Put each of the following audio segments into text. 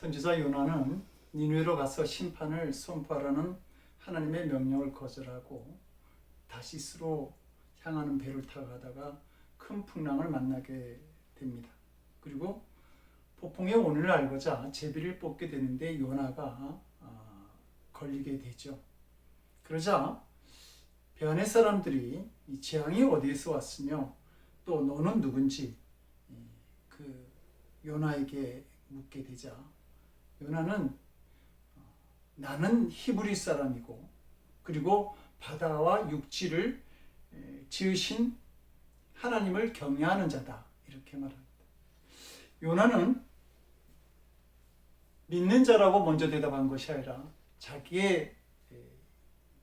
선지자 요나는 니느웨로 가서 심판을 선포하라는 하나님의 명령을 거절하고 다시스로 향하는 배를 타고 가다가 큰 풍랑을 만나게 됩니다. 그리고 폭풍의 원인을 알고자 제비를 뽑게 되는데 요나가 걸리게 되죠. 그러자 배 안의 사람들이 이 재앙이 어디에서 왔으며 또 너는 누군지 그 요나에게 묻게 되자 요나는 나는 히브리 사람이고 그리고 바다와 육지를 지으신 하나님을 경외하는 자다 이렇게 말합니다. 요나는 믿는 자라고 먼저 대답한 것이 아니라 자기의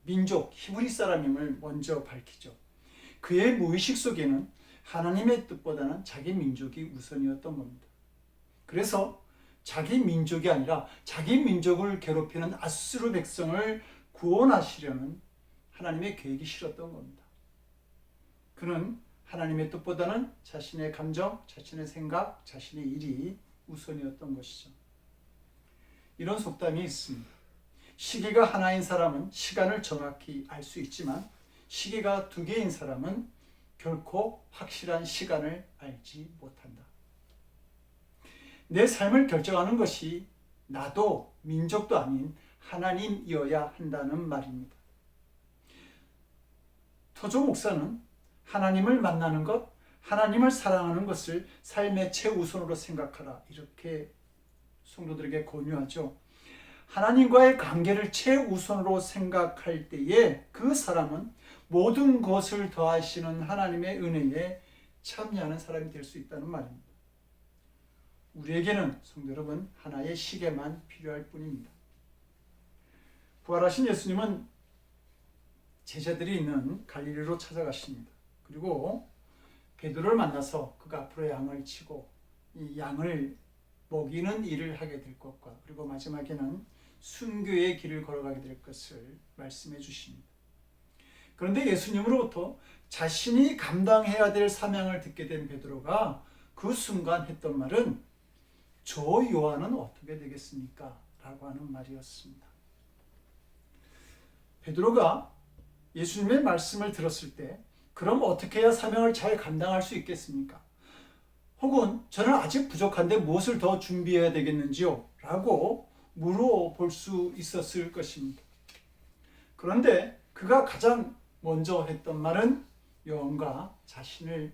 민족 히브리 사람임을 먼저 밝히죠. 그의 무의식 속에는 하나님의 뜻보다는 자기 민족이 우선이었던 겁니다. 그래서 자기 민족이 아니라 자기 민족을 괴롭히는 아수르 백성을 구원하시려는 하나님의 계획이 싫었던 겁니다. 그는 하나님의 뜻보다는 자신의 감정, 자신의 생각, 자신의 일이 우선이었던 것이죠. 이런 속담이 있습니다. 시계가 하나인 사람은 시간을 정확히 알 수 있지만 시계가 두 개인 사람은 결코 확실한 시간을 알지 못한다. 내 삶을 결정하는 것이 나도 민족도 아닌 하나님이어야 한다는 말입니다. 토조 목사는 하나님을 만나는 것, 하나님을 사랑하는 것을 삶의 최우선으로 생각하라 이렇게 성도들에게 권유하죠. 하나님과의 관계를 최우선으로 생각할 때에 그 사람은 모든 것을 더하시는 하나님의 은혜에 참여하는 사람이 될 수 있다는 말입니다. 우리에게는 성도 여러분 하나의 시계만 필요할 뿐입니다. 부활하신 예수님은 제자들이 있는 갈릴리로 찾아가십니다. 그리고 베드로를 만나서 그가 앞으로 양을 치고 이 양을 먹이는 일을 하게 될 것과 그리고 마지막에는 순교의 길을 걸어가게 될 것을 말씀해 주십니다. 그런데 예수님으로부터 자신이 감당해야 될 사명을 듣게 된 베드로가 그 순간 했던 말은 저 요한은 어떻게 되겠습니까? 라고 하는 말이었습니다. 베드로가 예수님의 말씀을 들었을 때 그럼 어떻게 해야 사명을 잘 감당할 수 있겠습니까? 혹은 저는 아직 부족한데 무엇을 더 준비해야 되겠는지요? 라고 물어볼 수 있었을 것입니다. 그런데 그가 가장 먼저 했던 말은 요한과 자신을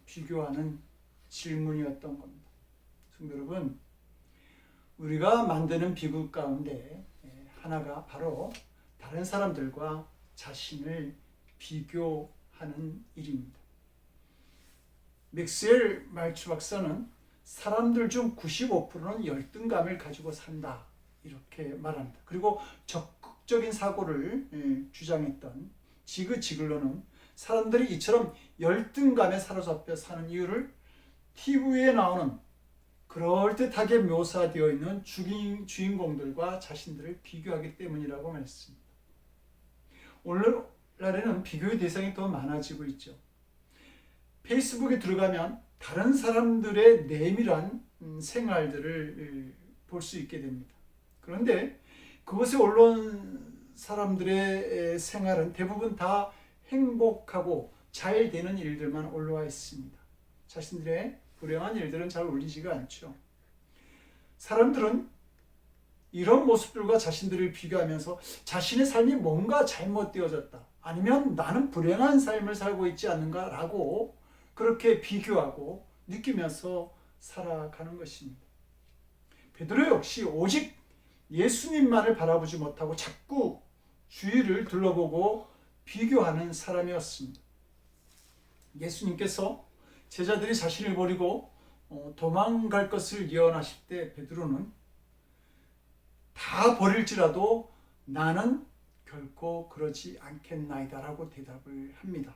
비교하는 질문이었던 겁니다. 성도 여러분, 우리가 만드는 비극 가운데 하나가 바로 다른 사람들과 자신을 비교하는 일입니다. 맥스웰 말츠 박사는 사람들 중 95%는 열등감을 가지고 산다 이렇게 말합니다. 그리고 적극적인 사고를 주장했던 지그 지글러는 사람들이 이처럼 열등감에 사로잡혀 사는 이유를 TV에 나오는 그럴듯하게 묘사되어 있는 주인공들과 자신들을 비교하기 때문이라고 말했습니다. 오늘날에는 비교의 대상이 더 많아지고 있죠. 페이스북에 들어가면 다른 사람들의 내밀한 생활들을 볼 수 있게 됩니다. 그런데 그것에 올라온 사람들의 생활은 대부분 다 행복하고 잘 되는 일들만 올라와 있습니다. 자신들의 불행한 일들은 잘 올리지가 않죠. 사람들은 이런 모습들과 자신들을 비교하면서 자신의 삶이 뭔가 잘못되어졌다. 아니면 나는 불행한 삶을 살고 있지 않는가 라고 그렇게 비교하고 느끼면서 살아가는 것입니다. 베드로 역시 오직 예수님만을 바라보지 못하고 자꾸 주위를 둘러보고 비교하는 사람이었습니다. 예수님께서 제자들이 자신을 버리고 도망갈 것을 예언하실 때 베드로는 다 버릴지라도 나는 결코 그러지 않겠나이다 라고 대답을 합니다.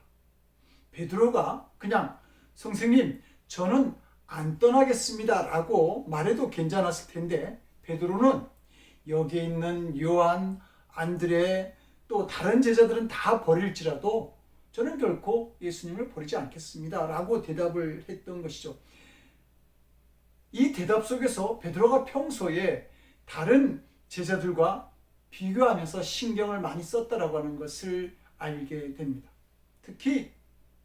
베드로가 그냥 선생님 저는 안 떠나겠습니다 라고 말해도 괜찮았을 텐데 베드로는 여기에 있는 요한, 안드레 또 다른 제자들은 다 버릴지라도 저는 결코 예수님을 버리지 않겠습니다 라고 대답을 했던 것이죠. 이 대답 속에서 베드로가 평소에 다른 제자들과 비교하면서 신경을 많이 썼다라고 하는 것을 알게 됩니다. 특히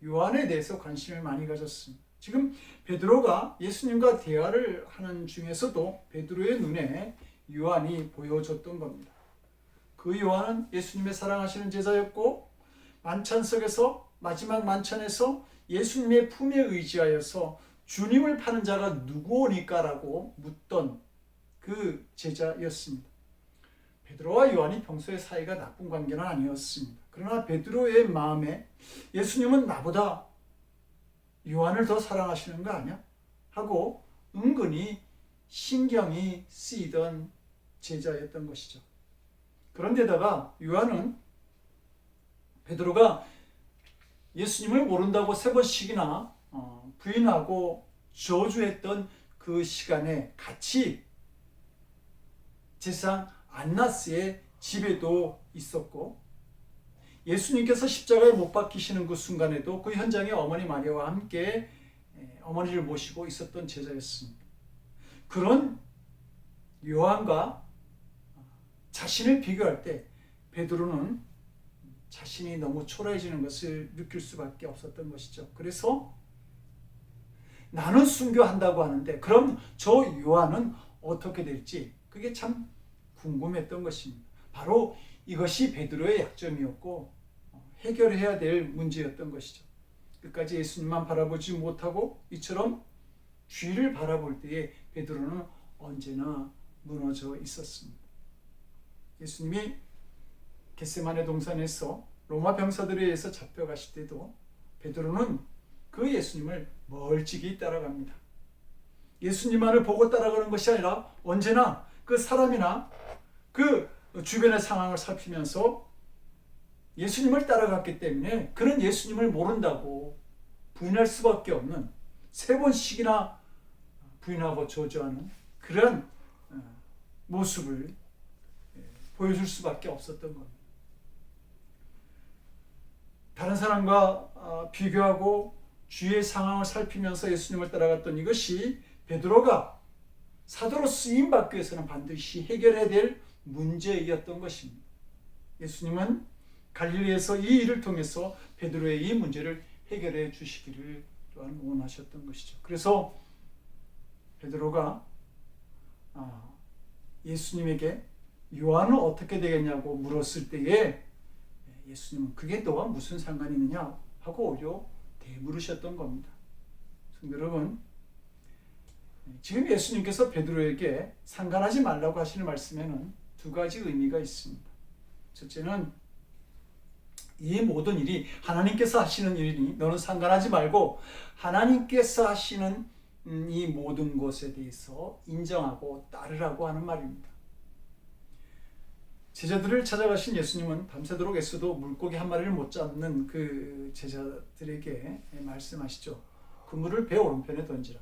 요한에 대해서 관심을 많이 가졌습니다. 지금 베드로가 예수님과 대화를 하는 중에서도 베드로의 눈에 요한이 보여줬던 겁니다. 그 요한은 예수님의 사랑하시는 제자였고 만찬 속에서 마지막 만찬에서 예수님의 품에 의지하여서 주님을 파는 자가 누구오니까라고 묻던 그 제자였습니다. 베드로와 요한이 평소에 사이가 나쁜 관계는 아니었습니다. 그러나 베드로의 마음에 예수님은 나보다 요한을 더 사랑하시는 거 아니야? 하고 은근히 신경이 쓰이던 제자였던 것이죠. 그런데다가 요한은 베드로가 예수님을 모른다고 3번씩이나 부인하고 저주했던 그 시간에 같이 제사장 안나스의 집에도 있었고 예수님께서 십자가에 못 박히시는 그 순간에도 그 현장에 어머니 마리아와 함께 어머니를 모시고 있었던 제자였습니다. 그런 요한과 자신을 비교할 때 베드로는 자신이 너무 초라해지는 것을 느낄 수밖에 없었던 것이죠. 그래서 나는 순교한다고 하는데 그럼 저 요한은 어떻게 될지 그게 참 궁금했던 것입니다. 바로 이것이 베드로의 약점이었고 해결해야 될 문제였던 것이죠. 끝까지 예수님만 바라보지 못하고 이처럼 뒤를 바라볼 때에 베드로는 언제나 무너져 있었습니다. 예수님이 겟세마네 동산에서 로마 병사들에 의해서 잡혀가실 때도 베드로는 그 예수님을 멀찍이 따라갑니다. 예수님만을 보고 따라가는 것이 아니라 언제나 그 사람이나 그 주변의 상황을 살피면서 예수님을 따라갔기 때문에 그는 예수님을 모른다고 부인할 수밖에 없는 3번씩이나 부인하고 저주하는 그런 모습을 보여줄 수밖에 없었던 겁니다. 다른 사람과 비교하고 주위의 상황을 살피면서 예수님을 따라갔던 이것이 베드로가 사도로 쓰임받기 위해서는 반드시 해결해야 될 문제였던 것입니다. 예수님은 갈릴리에서 이 일을 통해서 베드로의 이 문제를 해결해 주시기를 또한 원하셨던 것이죠. 그래서 베드로가 예수님에게 요한은 어떻게 되겠냐고 물었을 때에 예수님은 그게 너와 무슨 상관이 있느냐 하고 오히려 대물으셨던 겁니다. 성도 여러분, 지금 예수님께서 베드로에게 상관하지 말라고 하시는 말씀에는 2가지 의미가 있습니다. 첫째는 이 모든 일이 하나님께서 하시는 일이니 너는 상관하지 말고 하나님께서 하시는 이 모든 것에 대해서 인정하고 따르라고 하는 말입니다. 제자들을 찾아가신 예수님은 밤새도록 애써도 물고기 한 마리를 못 잡는 그 제자들에게 말씀하시죠. 그물을 배 오른편에 던지라.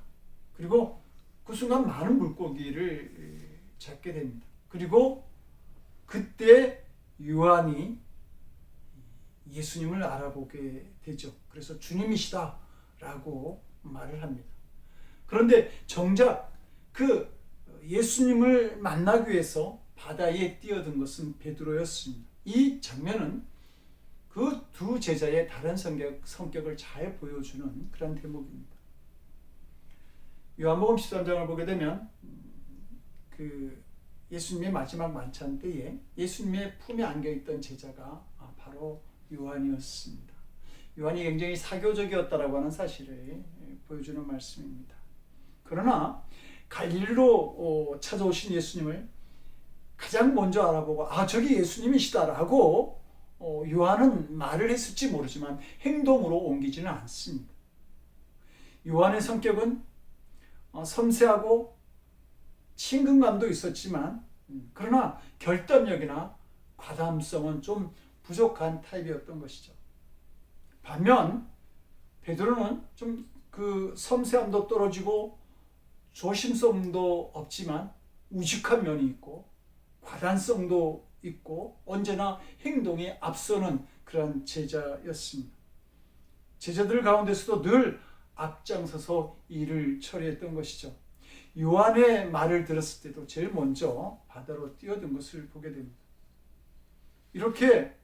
그리고 그 순간 많은 물고기를 잡게 됩니다. 그리고 그때 요한이 예수님을 알아보게 되죠. 그래서 주님이시다 라고 말을 합니다. 그런데 정작 그 예수님을 만나기 위해서 바다에 뛰어든 것은 베드로였습니다. 이 장면은 그 2 제자의 다른 성격을 잘 보여주는 그런 대목입니다. 요한복음 13장을 보게 되면 그 예수님의 마지막 만찬 때에 예수님의 품에 안겨있던 제자가 바로 요한이었습니다. 요한이 굉장히 사교적이었다라고 하는 사실을 보여주는 말씀입니다. 그러나 갈릴리로 찾아오신 예수님을 가장 먼저 알아보고 저기 예수님이시다라고 요한은 말을 했을지 모르지만 행동으로 옮기지는 않습니다. 요한의 성격은 섬세하고 친근감도 있었지만 그러나 결단력이나 과감성은 좀 부족한 타입이었던 것이죠. 반면 베드로는 좀 그 섬세함도 떨어지고 조심성도 없지만 우직한 면이 있고 과단성도 있고 언제나 행동에 앞서는 그런 제자였습니다. 제자들 가운데서도 늘 앞장서서 일을 처리했던 것이죠. 요한의 말을 들었을 때도 제일 먼저 바다로 뛰어든 것을 보게 됩니다. 이렇게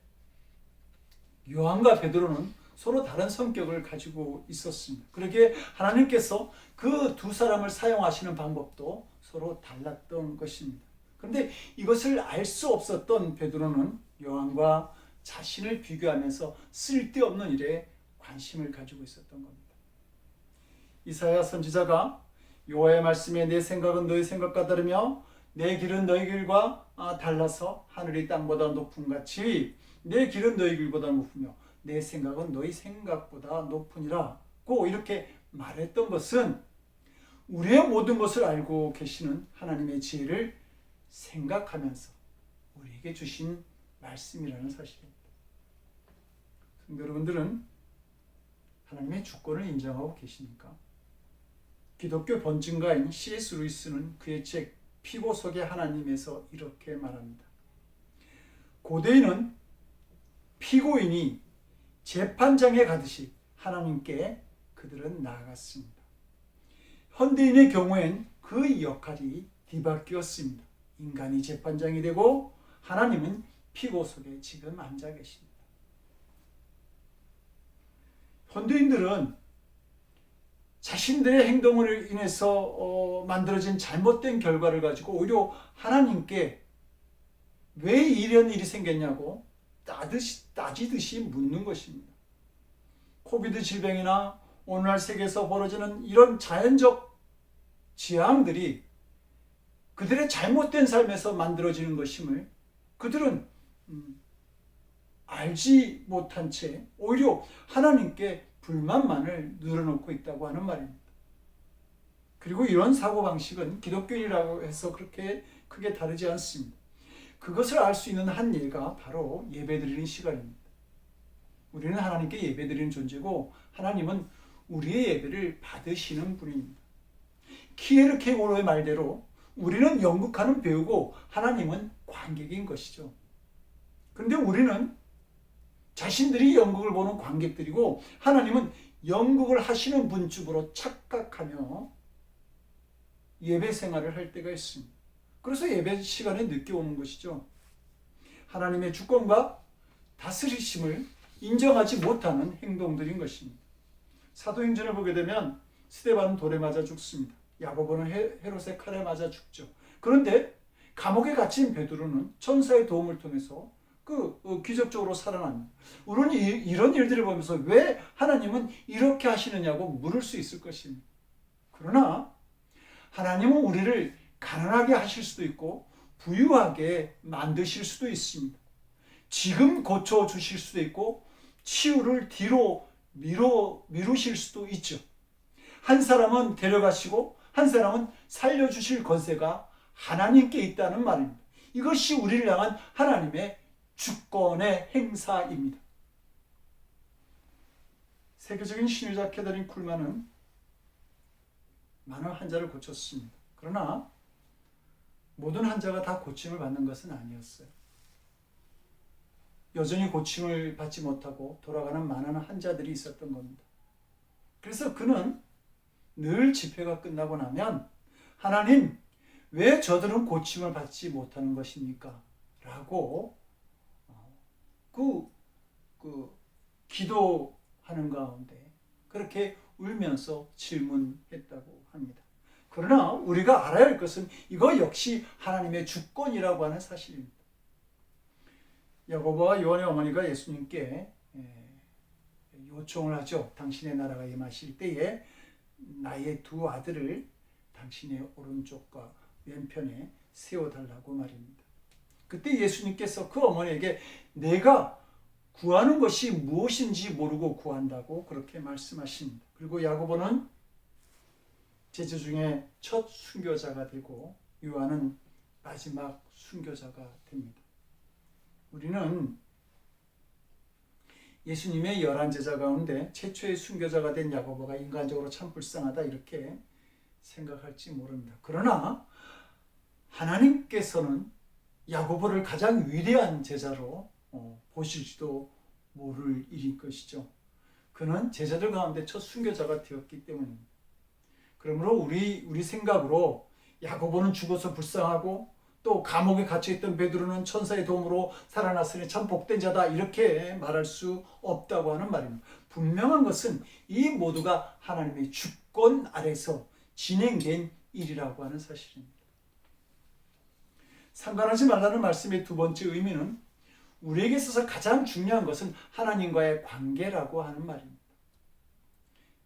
요한과 베드로는 서로 다른 성격을 가지고 있었습니다. 그러기에 하나님께서 그 두 사람을 사용하시는 방법도 서로 달랐던 것입니다. 그런데 이것을 알 수 없었던 베드로는 요한과 자신을 비교하면서 쓸데없는 일에 관심을 가지고 있었던 겁니다. 이사야 선지자가 여호와의 말씀에 내 생각은 너희 생각과 다르며 내 길은 너희 길과 달라서 하늘이 땅보다 높음 같이 내 길은 너희 길보다 높으며 내 생각은 너희 생각보다 높으니라고 이렇게 말했던 것은 우리의 모든 것을 알고 계시는 하나님의 지혜를 생각하면서 우리에게 주신 말씀이라는 사실입니다. 성도 여러분들은 하나님의 주권을 인정하고 계십니까? 기독교 번증가인 C.S. 루이스는 그의 책 피고 속의 하나님에서 이렇게 말합니다. 고대인은 피고인이 재판장에 가듯이 하나님께 그들은 나아갔습니다. 현대인의 경우엔 그 역할이 뒤바뀌었습니다. 인간이 재판장이 되고 하나님은 피고 속에 지금 앉아 계십니다. 현대인들은 자신들의 행동을 인해서 만들어진 잘못된 결과를 가지고 오히려 하나님께 왜 이런 일이 생겼냐고 따지듯이 묻는 것입니다. 코비드 질병이나 오늘날 세계에서 벌어지는 이런 자연적 재앙들이 그들의 잘못된 삶에서 만들어지는 것임을 그들은 알지 못한 채 오히려 하나님께 불만만을 늘어놓고 있다고 하는 말입니다. 그리고 이런 사고방식은 기독교인이라고 해서 그렇게 크게 다르지 않습니다. 그것을 알 수 있는 한 예가 바로 예배드리는 시간입니다. 우리는 하나님께 예배드리는 존재고 하나님은 우리의 예배를 받으시는 분입니다. 키에르케고르의 말대로 우리는 연극하는 배우고 하나님은 관객인 것이죠. 그런데 우리는 자신들이 연극을 보는 관객들이고 하나님은 연극을 하시는 분쯤으로 착각하며 예배 생활을 할 때가 있습니다. 그래서 예배 시간에 늦게 오는 것이죠. 하나님의 주권과 다스리심을 인정하지 못하는 행동들인 것입니다. 사도행전을 보게 되면 스데반은 돌에 맞아 죽습니다. 야고보는 헤롯의 칼에 맞아 죽죠. 그런데 감옥에 갇힌 베드로는 천사의 도움을 통해서 기적적으로 살아납니다. 우리는 이런 일들을 보면서 왜 하나님은 이렇게 하시느냐고 물을 수 있을 것입니다. 그러나 하나님은 우리를 가난하게 하실 수도 있고 부유하게 만드실 수도 있습니다. 지금 고쳐주실 수도 있고 치유를 뒤로 미루실 수도 있죠. 한 사람은 데려가시고 한 사람은 살려주실 권세가 하나님께 있다는 말입니다. 이것이 우리를 향한 하나님의 주권의 행사입니다. 세계적인 신유자 캐더린 쿨만은 많은 환자를 고쳤습니다. 그러나 모든 환자가 다 고침을 받는 것은 아니었어요. 여전히 고침을 받지 못하고 돌아가는 많은 환자들이 있었던 겁니다. 그래서 그는 늘 집회가 끝나고 나면 하나님, 왜 저들은 고침을 받지 못하는 것입니까? 라고 기도하는 가운데 그렇게 울면서 질문했다고 합니다. 그러나 우리가 알아야 할 것은 이거 역시 하나님의 주권이라고 하는 사실입니다. 야고보와 요한의 어머니가 예수님께 요청을 하죠. 당신의 나라가 임하실 때에 나의 두 아들을 당신의 오른쪽과 왼편에 세워달라고 말입니다. 그때 예수님께서 그 어머니에게 내가 구하는 것이 무엇인지 모르고 구한다고 그렇게 말씀하십니다. 그리고 야고보는 제자 중에 첫 순교자가 되고 요한은 마지막 순교자가 됩니다. 우리는 예수님의 11제자 가운데 최초의 순교자가 된 야고보가 인간적으로 참 불쌍하다 이렇게 생각할지 모릅니다. 그러나 하나님께서는 야고보를 가장 위대한 제자로 보실지도 모를 일인 것이죠. 그는 제자들 가운데 첫 순교자가 되었기 때문입니다. 그러므로 우리 생각으로 야고보는 죽어서 불쌍하고 또 감옥에 갇혀있던 베드로는 천사의 도움으로 살아났으니 참 복된 자다 이렇게 말할 수 없다고 하는 말입니다. 분명한 것은 이 모두가 하나님의 주권 아래서 진행된 일이라고 하는 사실입니다. 상관하지 말라는 말씀의 두 번째 의미는 우리에게 있어서 가장 중요한 것은 하나님과의 관계라고 하는 말입니다.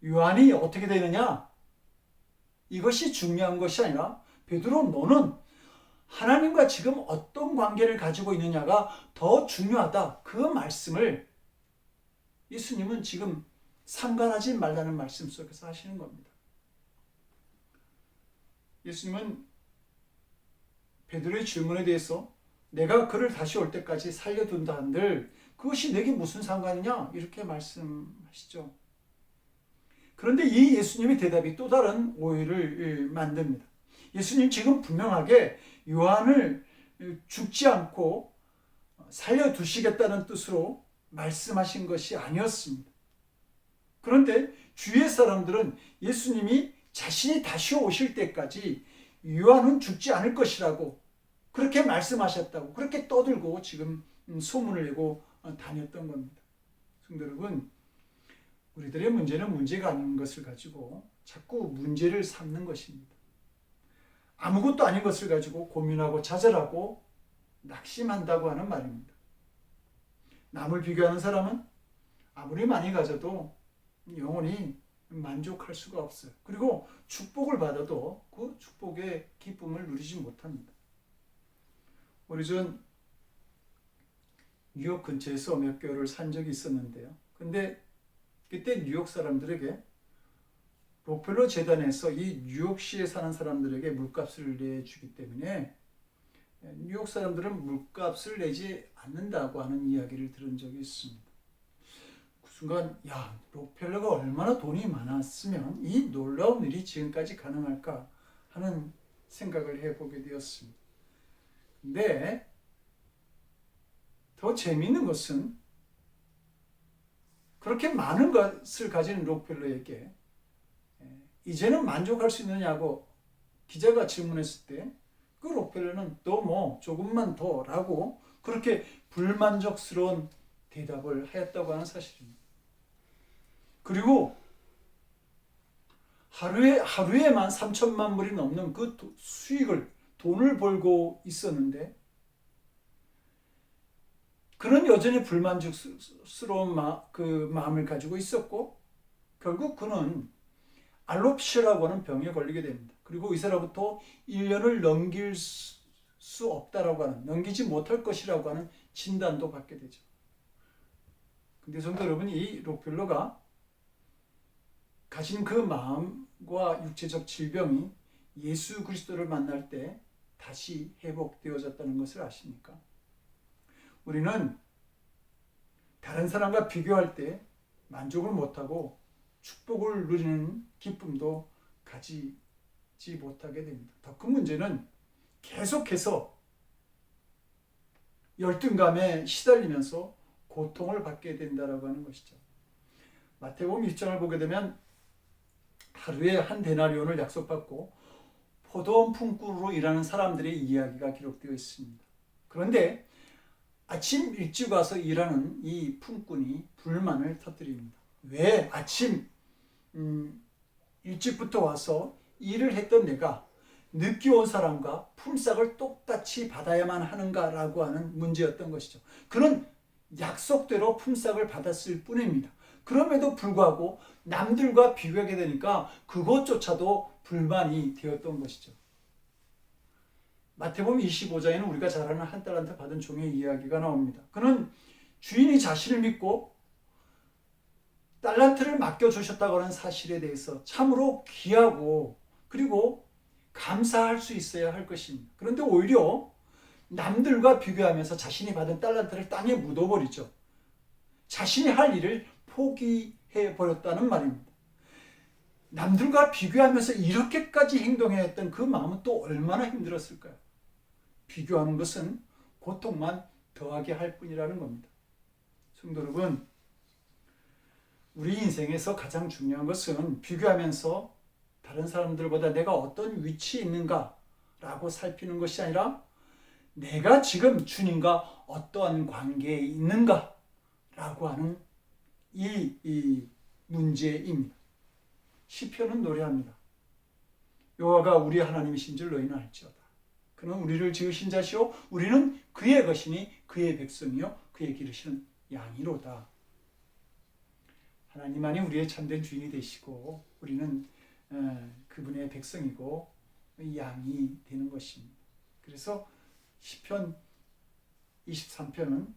요한이 어떻게 되느냐? 이것이 중요한 것이 아니라 베드로 너는 하나님과 지금 어떤 관계를 가지고 있느냐가 더 중요하다. 그 말씀을 예수님은 지금 상관하지 말라는 말씀 속에서 하시는 겁니다. 예수님은 베드로의 질문에 대해서 내가 그를 다시 올 때까지 살려둔다 한들 그것이 내게 무슨 상관이냐? 이렇게 말씀하시죠. 그런데 이 예수님의 대답이 또 다른 오해를 만듭니다. 예수님 지금 분명하게 요한을 죽지 않고 살려두시겠다는 뜻으로 말씀하신 것이 아니었습니다. 그런데 주위의 사람들은 예수님이 자신이 다시 오실 때까지 요한은 죽지 않을 것이라고 그렇게 말씀하셨다고 그렇게 떠들고 지금 소문을 내고 다녔던 겁니다. 성도 여러분, 우리들의 문제는 문제가 아닌 것을 가지고 자꾸 문제를 삼는 것입니다. 아무것도 아닌 것을 가지고 고민하고 좌절하고 낙심한다고 하는 말입니다. 남을 비교하는 사람은 아무리 많이 가져도 영원히 만족할 수가 없어요. 그리고 축복을 받아도 그 축복의 기쁨을 누리지 못합니다. 오래전 뉴욕 근처에서 몇 개월을 산 적이 있었는데요. 근데 그때 뉴욕 사람들에게 록펠러 재단에서 이 뉴욕시에 사는 사람들에게 물값을 내주기 때문에 뉴욕 사람들은 물값을 내지 않는다고 하는 이야기를 들은 적이 있습니다. 그 순간 록펠러가 얼마나 돈이 많았으면 이 놀라운 일이 지금까지 가능할까 하는 생각을 해보게 되었습니다. 근데 더 재미있는 것은 그렇게 많은 것을 가진 록펠러에게 이제는 만족할 수 있느냐고 기자가 질문했을 때 그 록펠러는 또 조금만 더 라고 그렇게 불만족스러운 대답을 하였다고 하는 사실입니다. 그리고 하루에만 3천만 불이 넘는 그 돈을 벌고 있었는데 그는 여전히 불만족스러운 그 마음을 가지고 있었고 결국 그는 알로피시라고 하는 병에 걸리게 됩니다. 그리고 의사로부터 1년을 넘길 수 없다라고 하는, 넘기지 못할 것이라고 하는 진단도 받게 되죠. 근데 성도 여러분, 이 록펠러가 가진 그 마음과 육체적 질병이 예수 그리스도를 만날 때 다시 회복되어졌다는 것을 아십니까? 우리는 다른 사람과 비교할 때 만족을 못하고 축복을 누리는 기쁨도 가지지 못하게 됩니다. 더 큰 문제는 계속해서 열등감에 시달리면서 고통을 받게 된다라고 하는 것이죠. 마태복음 1장을 보게 되면 하루에 한 데나리온을 약속받고 포도원 품꾼으로 일하는 사람들의 이야기가 기록되어 있습니다. 그런데 아침 일찍 와서 일하는 이 품꾼이 불만을 터뜨립니다. 왜 아침 일찍부터 와서 일을 했던 내가 늦게 온 사람과 품삯을 똑같이 받아야만 하는가라고 하는 문제였던 것이죠. 그는 약속대로 품삯을 받았을 뿐입니다. 그럼에도 불구하고 남들과 비교하게 되니까 그것조차도 불만이 되었던 것이죠. 마태복음 25장에는 우리가 잘 아는 한 달란트 받은 종의 이야기가 나옵니다. 그는 주인이 자신을 믿고 달란트를 맡겨주셨다고 하는 사실에 대해서 참으로 귀하고 그리고 감사할 수 있어야 할 것입니다. 그런데 오히려 남들과 비교하면서 자신이 받은 달란트를 땅에 묻어버리죠. 자신이 할 일을 포기해버렸다는 말입니다. 남들과 비교하면서 이렇게까지 행동해야 했던 그 마음은 또 얼마나 힘들었을까요? 비교하는 것은 고통만 더하게 할 뿐이라는 겁니다. 성도 여러분, 우리 인생에서 가장 중요한 것은 비교하면서 다른 사람들보다 내가 어떤 위치에 있는가라고 살피는 것이 아니라 내가 지금 주님과 어떠한 관계에 있는가라고 하는 이 문제입니다. 시편은 노래합니다. 여호와가 우리 하나님이신 줄 너희는 알지어다. 그는 우리를 지으신 자시오 우리는 그의 것이니 그의 백성이요 그의 기르시는 양이로다. 하나님만이 우리의 참된 주인이 되시고 우리는 그분의 백성이고 양이 되는 것입니다. 그래서 시편 23편은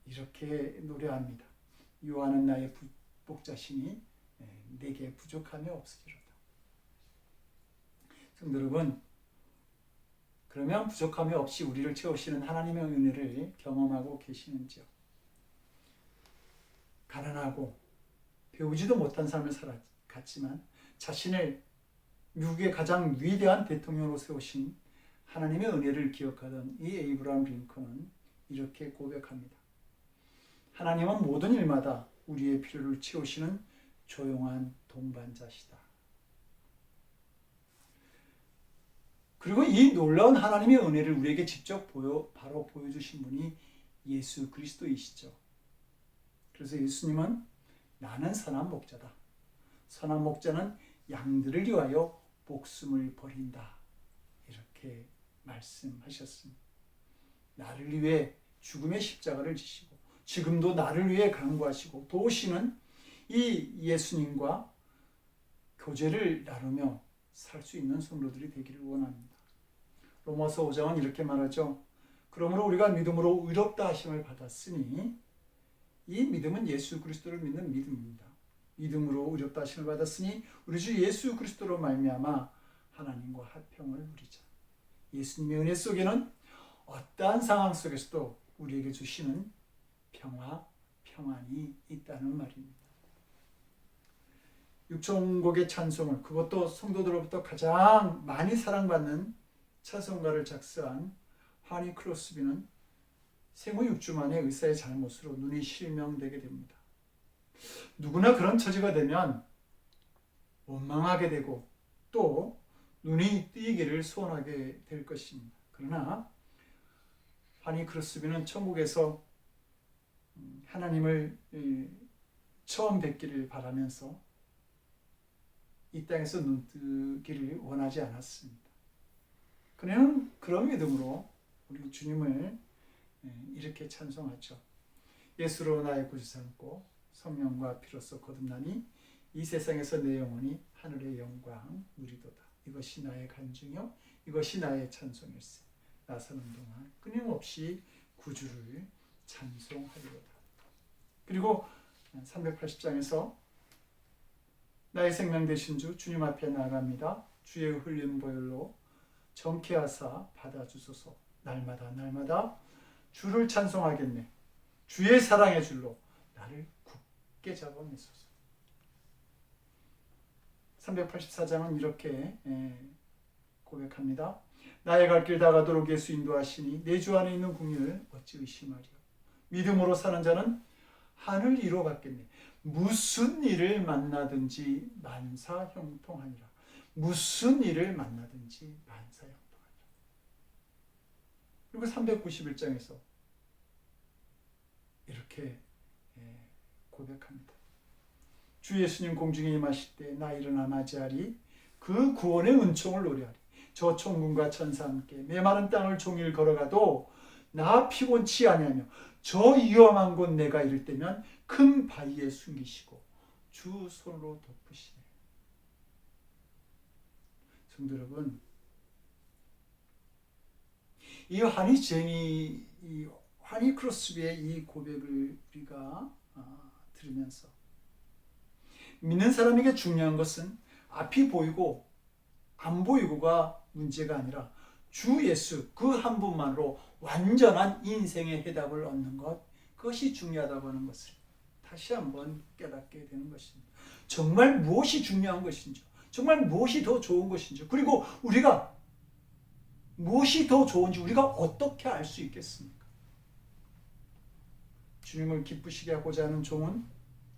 이렇게 노래합니다. 여호와는 나의 복자시니 내게 부족함이 없으리로다. 성도 여러분, 그러면 부족함이 없이 우리를 채우시는 하나님의 은혜를 경험하고 계시는지요? 가난하고 배우지도 못한 삶을 살았지만 자신을 미국의 가장 위대한 대통령으로 세우신 하나님의 은혜를 기억하던 이 에이브라함 링컨은 이렇게 고백합니다. 하나님은 모든 일마다 우리의 필요를 채우시는 조용한 동반자시다. 그리고 이 놀라운 하나님의 은혜를 우리에게 직접 바로 보여주신 분이 예수 그리스도이시죠. 그래서 예수님은 나는 선한 목자다. 선한 목자는 양들을 위하여 목숨을 버린다. 이렇게 말씀하셨습니다. 나를 위해 죽음의 십자가를 지시고 지금도 나를 위해 간구하시고 도우시는 이 예수님과 교제를 나누며 살 수 있는 성도들이 되기를 원합니다. 로마서 5장은 이렇게 말하죠. 그러므로 우리가 믿음으로 의롭다 하심을 받았으니 이 믿음은 예수 그리스도를 믿는 믿음입니다. 믿음으로 의롭다 하심을 받았으니 우리 주 예수 그리스도로 말미암아 하나님과 화평을 누리자. 예수님의 은혜 속에는 어떠한 상황 속에서도 우리에게 주시는 평화, 평안이 있다는 말입니다. 육종곡의 찬송을, 그것도 성도들로부터 가장 많이 사랑받는 찬송가를 작사한 하니 크로스비는 생후 6주 만에 의사의 잘못으로 눈이 실명되게 됩니다. 누구나 그런 처지가 되면 원망하게 되고 또 눈이 뜨이기를 소원하게 될 것입니다. 그러나 하니 크로스비는 천국에서 하나님을 처음 뵙기를 바라면서 이 땅에서 눈뜨기를 원하지 않았습니다. 그는 그런 믿음으로 우리 주님을 이렇게 찬송하죠. 예수로 나의 구주 삼고 성령과 피로써 거듭나니 이 세상에서 내 영혼이 하늘의 영광 누리도다. 이것이 나의 간증이요 이것이 나의 찬송일세. 나 사는 동안 끊임없이 구주를 찬송하리로다. 그리고 380장에서 나의 생명 되신 주 주님 앞에 나아갑니다. 주의 흘린 보혈로 정케하사 받아주소서. 날마다 날마다 주를 찬송하겠네. 주의 사랑의 줄로 나를 굳게 잡아내소서. 384장은 이렇게 고백합니다. 나의 갈 길 다 가도록 예수 인도하시니 내 주 안에 있는 궁리를 어찌 의심하리요. 믿음으로 사는 자는 하늘 이로 받겠네. 무슨 일을 만나든지 만사형통하니라. 무슨 일을 만나든지 만사형통하니라. 그리고 391장에서 이렇게 고백합니다. 주 예수님 공중에 임하실 때 나 일어나 맞이하리. 그 구원의 은총을 노래하리. 저 천군과 천사 함께 메마른 땅을 종일 걸어가도 나 피곤치 아니하며 저 위험한 곳 내가 이를 때면 큰 바위에 숨기시고 주 손으로 덮으시네. 성도 여러분, 이 하니 크로스비의 이 고백을 우리가 들으면서 믿는 사람에게 중요한 것은 앞이 보이고 안 보이고가 문제가 아니라 주 예수 그 한 분만으로 완전한 인생의 해답을 얻는 것, 그것이 중요하다고 하는 것을 다시 한번 깨닫게 되는 것입니다. 정말 무엇이 중요한 것인지, 정말 무엇이 더 좋은 것인지, 그리고 우리가 무엇이 더 좋은지 우리가 어떻게 알 수 있겠습니까? 주님을 기쁘시게 하고자 하는 종은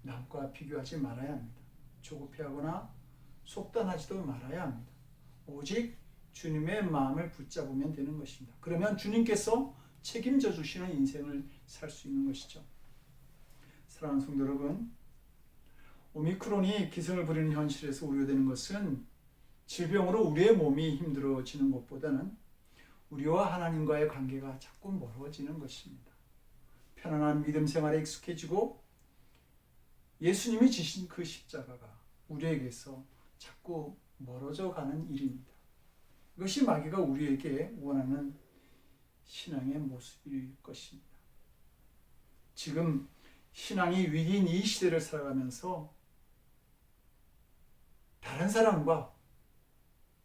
남과 비교하지 말아야 합니다. 조급해하거나 속단하지도 말아야 합니다. 오직 주님의 마음을 붙잡으면 되는 것입니다. 그러면 주님께서 책임져 주시는 인생을 살 수 있는 것이죠. 사랑하는 성도 여러분, 오미크론이 기승을 부리는 현실에서 우려되는 것은 질병으로 우리의 몸이 힘들어지는 것보다는 우리와 하나님과의 관계가 자꾸 멀어지는 것입니다. 편안한 믿음 생활에 익숙해지고 예수님이 지신 그 십자가가 우리에게서 자꾸 멀어져 가는 일입니다. 이것이 마귀가 우리에게 원하는 신앙의 모습일 것입니다. 지금 신앙이 위기인 이 시대를 살아가면서 다른 사람과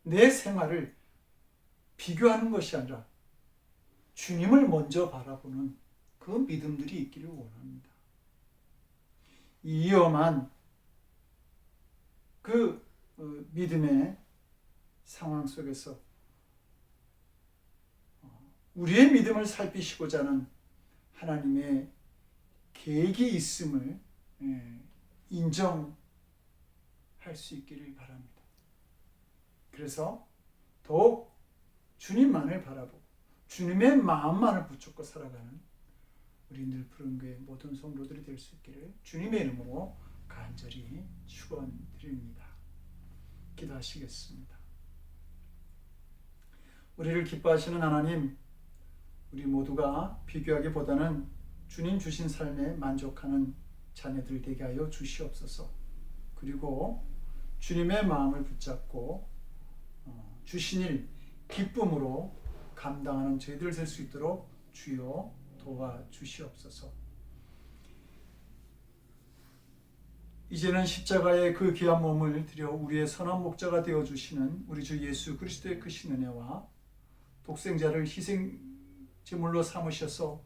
내 생활을 비교하는 것이 아니라 주님을 먼저 바라보는 그 믿음들이 있기를 원합니다. 이 위험한 그 믿음의 상황 속에서 우리의 믿음을 살피시고자 하는 하나님의 계획이 있음을 인정할 수 있기를 바랍니다. 그래서 더욱 주님만을 바라보고 주님의 마음만을 붙잡고 살아가는 우리 늘 푸른교회 모든 성도들이 될 수 있기를 주님의 이름으로 간절히 축원드립니다. 기도하시겠습니다. 우리를 기뻐하시는 하나님, 우리 모두가 비교하기보다는 주님 주신 삶에 만족하는 자녀들 되게 하여 주시옵소서. 그리고 주님의 마음을 붙잡고 주신 일 기쁨으로 감당하는 저희들 될 수 있도록 주여 도와주시옵소서. 이제는 십자가의 그 귀한 몸을 들여 우리의 선한 목자가 되어주시는 우리 주 예수 그리스도의 크신 은혜와 독생자를 희생 제물로 삼으셔서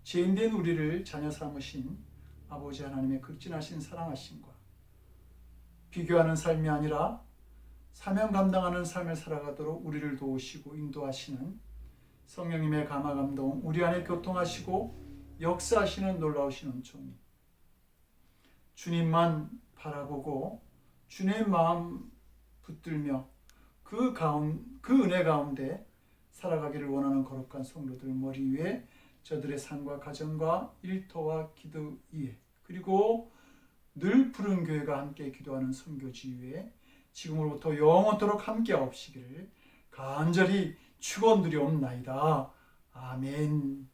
죄인된 우리를 자녀 삼으신 아버지 하나님의 극진하신 사랑하심과 비교하는 삶이 아니라 사명 감당하는 삶을 살아가도록 우리를 도우시고 인도하시는 성령님의 감화 감동 우리 안에 교통하시고 역사하시는 놀라우신 은총님, 주님만 바라보고 주님의 마음 붙들며 그 은혜 가운데 살아가기를 원하는 거룩한 성도들 머리 위에 저들의 삶과 가정과 일터와 기도 위에 그리고 늘 푸른 교회가 함께 기도하는 선교지 위에 지금으로부터 영원토록 함께 하옵시기를 간절히 축원드리옵나이다. 아멘.